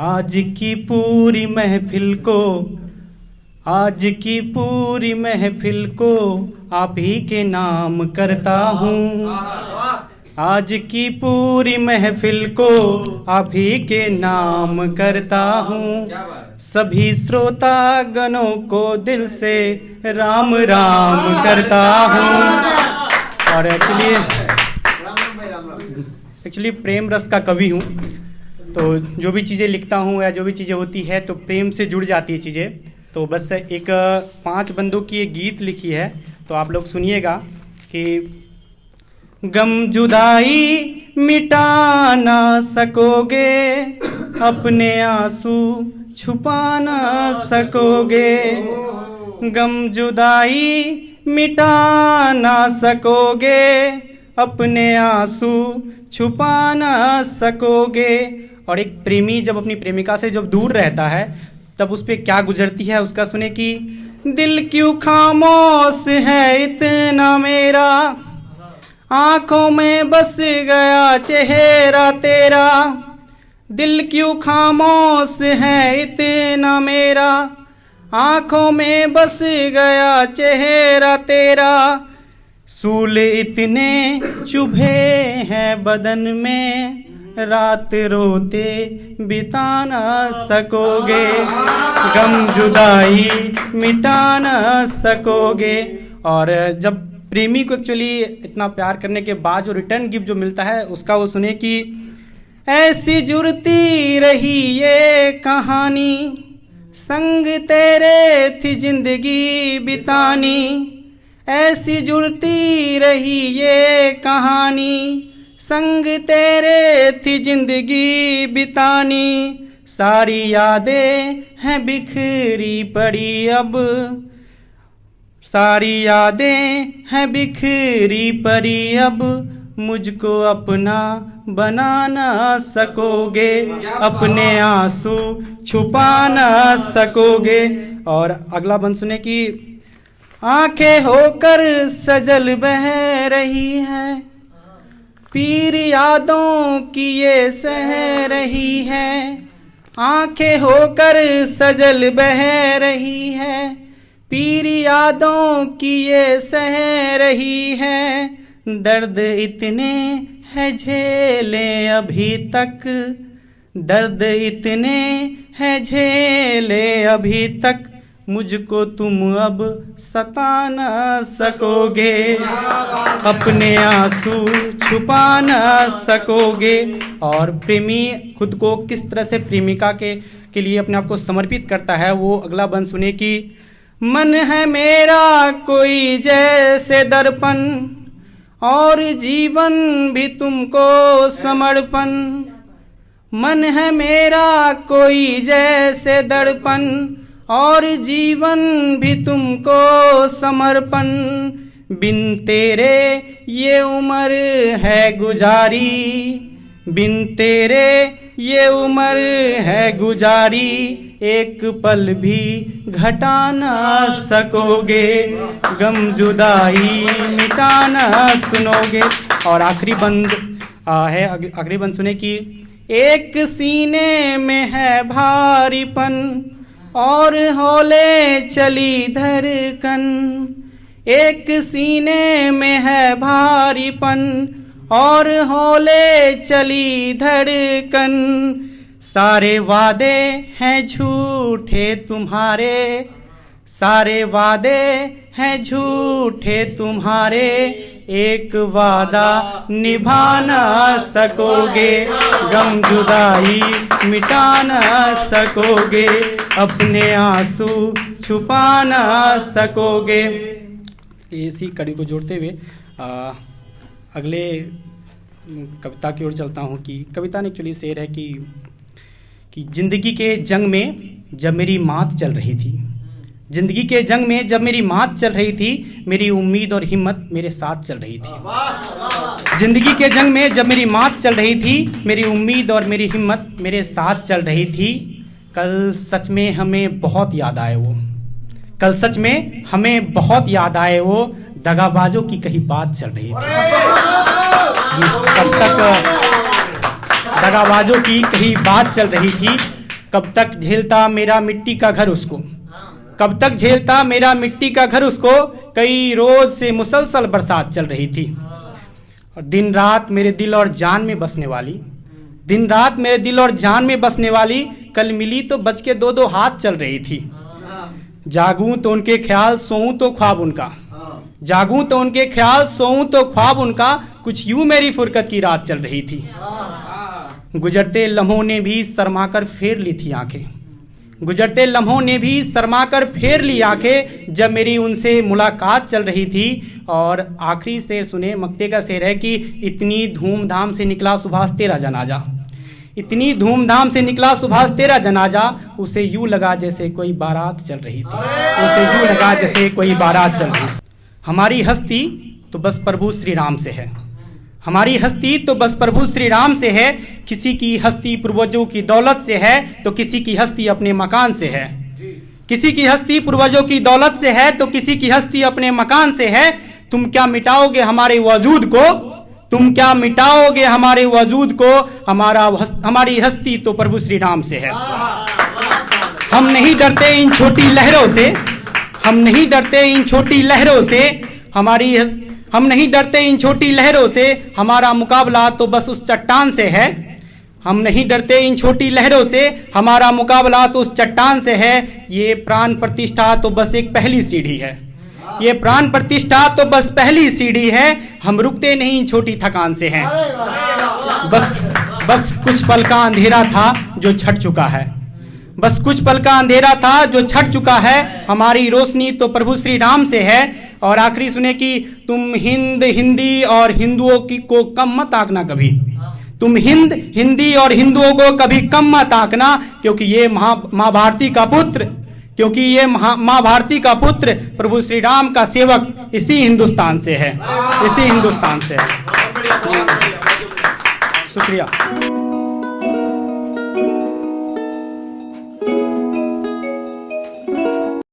आज की पूरी महफिल को, आज की पूरी महफिल को आप ही के नाम करता हूँ। आज की पूरी महफिल को आप ही के नाम करता हूँ। सभी श्रोता गणों को दिल से राम राम करता हूँ। और एक्चुअली प्रेम रस का कवि हूँ, तो जो भी चीज़ें लिखता हूँ या जो भी चीज़ें होती है तो प्रेम से जुड़ जाती है चीज़ें। तो बस एक 5 बंदों की एक गीत लिखी है, तो आप लोग सुनिएगा कि गम जुदाई मिटा ना सकोगे, अपने आंसू छुपा ना सकोगे। गम जुदाई मिटा ना सकोगे, अपने आंसू छुपा ना सकोगे। और एक प्रेमी जब अपनी प्रेमिका से जब दूर रहता है तब उस पे क्या गुजरती है उसका सुने कि दिल क्यों खामोश है इतना मेरा, आंखों में बस गया चेहरा तेरा। दिल क्यों खामोश है इतना मेरा, आंखों में बस गया चेहरा तेरा। सूल इतने चुभे हैं बदन में, रात रोते बिता ना सकोगे। गम जुदाई मिटा ना सकोगे। और जब प्रेमी को एक्चुअली इतना प्यार करने के बाद जो रिटर्न गिफ्ट जो मिलता है उसका वो सुने कि ऐसी जुड़ती रही ये कहानी, संग तेरे थी जिंदगी बितानी। ऐसी जुड़ती रही ये कहानी, संग तेरे थी जिंदगी बितानी। सारी यादें हैं बिखरी पड़ी अब, सारी यादें हैं बिखरी पड़ी अब। मुझको अपना बना ना सकोगे, अपने आंसू छुपा ना सकोगे। और अगला बंद सुने कि आंखें होकर सजल बह रही है, पीर यादों की ये सह रही है। आंखें होकर सजल बह रही है, पीर यादों की ये सह रही है। दर्द इतने है झेले अभी तक, दर्द इतने है झेले अभी तक। मुझको तुम अब सता ना सकोगे, अपने आंसू छुपा ना सकोगे। और प्रेमी खुद को किस तरह से प्रेमिका के लिए अपने आप को समर्पित करता है वो अगला बंद सुने कि मन है मेरा कोई जैसे दर्पण, और जीवन भी तुमको समर्पण। मन है मेरा कोई जैसे दर्पण, और जीवन भी तुमको समर्पण। बिन तेरे ये उम्र है गुजारी, बिन तेरे ये उम्र है गुजारी। एक पल भी घटा ना सकोगे, गम जुदाई मिटा ना सुनोगे। और आखिरी बंद है, आखिरी बंद सुने कि एक सीने में है भारीपन, और हौले चली धड़कन। एक सीने में है भारीपन, और हौले चली धड़कन। सारे वादे हैं झूठे तुम्हारे, सारे वादे हैं झूठे तुम्हारे। एक वादा निभा ना सकोगे, गम जुदाई मिटा ना सकोगे। अपने आंसू छुपा ना सकोगे। इसी कड़ी को जोड़ते हुए अगले कविता की ओर चलता हूँ कि कविता ने एक्चुअली शेर है कि जिंदगी के जंग में जब मेरी मात चल रही थी, जिंदगी के जंग में जब मेरी मात चल रही थी, मेरी उम्मीद और हिम्मत मेरे साथ चल रही थी। जिंदगी के जंग में जब मेरी मात चल रही थी, मेरी उम्मीद और मेरी हिम्मत मेरे साथ चल रही थी। कल सच में हमें बहुत याद आए वो, कल सच में हमें बहुत याद आए वो, दगाबाजों की कहीं बात चल रही थी। तब तक दगाबाजों की कहीं बात चल रही थी। कब तक झेलता मेरा मिट्टी का घर उसको, कब तक झेलता मेरा मिट्टी का घर उसको। कई रोज से मुसलसल बरसात चल रही थी और दिन रात मेरे दिल और जान में बसने वाली, दिन रात मेरे दिल और जान में बसने वाली, कल मिली तो बच के दो दो हाथ चल रही थी। जागूं तो उनके ख्याल, सोऊं तो ख्वाब उनका, जागूं तो उनके ख्याल, सोऊं तो ख्वाब उनका, कुछ यूं मेरी फुरकत की रात चल रही थी। गुजरते लम्हों ने भी शर्माकर फेर ली थी आंखें, गुजरते लम्हों ने भी शर्माकर फेर ली आंखें, जब मेरी उनसे मुलाकात चल रही थी। और आखिरी शेर सुने, मक्ते का शेर है कि इतनी धूमधाम से निकला सुभाष तेरा जनाजा, इतनी धूमधाम से निकला सुभाष तेरा जनाजा, उसे यूं लगा जैसे कोई बारात चल रही थी, उसे यूं लगा जैसे कोई बारात चल रही थी। हमारी हस्ती तो बस प्रभु श्री राम से है, हमारी हस्ती तो बस प्रभु श्री राम से है। किसी की हस्ती पूर्वजों की दौलत से है तो किसी की हस्ती अपने मकान से है, किसी की हस्ती पूर्वजों की दौलत से है तो किसी की हस्ती अपने मकान से है। तुम क्या मिटाओगे हमारे वजूद को, तुम क्या मिटाओगे हमारे वजूद को, हमारी हस्ती तो प्रभु श्री राम से है। हम नहीं डरते इन छोटी लहरों से, हम नहीं डरते इन छोटी लहरों से, हम नहीं डरते इन छोटी लहरों से, हमारा मुकाबला तो बस उस चट्टान से है। हम नहीं डरते इन छोटी लहरों से, हमारा मुकाबला तो उस चट्टान से है। ये प्राण प्रतिष्ठा तो बस एक पहली सीढ़ी है, ये प्राण प्रतिष्ठा तो बस पहली सीढ़ी है। हम रुकते नहीं इन छोटी थकान से हैं, बस कुछ पल का अंधेरा था जो छट चुका है, बस कुछ पल का अंधेरा था जो छट चुका है। हमारी रोशनी तो प्रभु श्री राम से है। और आखिरी सुने कि तुम हिंदी और हिंदुओं की को कम मत आंकना कभी, तुम हिंदी और हिंदुओं को कभी कम मत आंकना, क्योंकि ये माँ भारती का पुत्र, क्योंकि ये माँ भारती का पुत्र प्रभु श्री राम का सेवक इसी हिंदुस्तान से है, इसी हिंदुस्तान से है। शुक्रिया।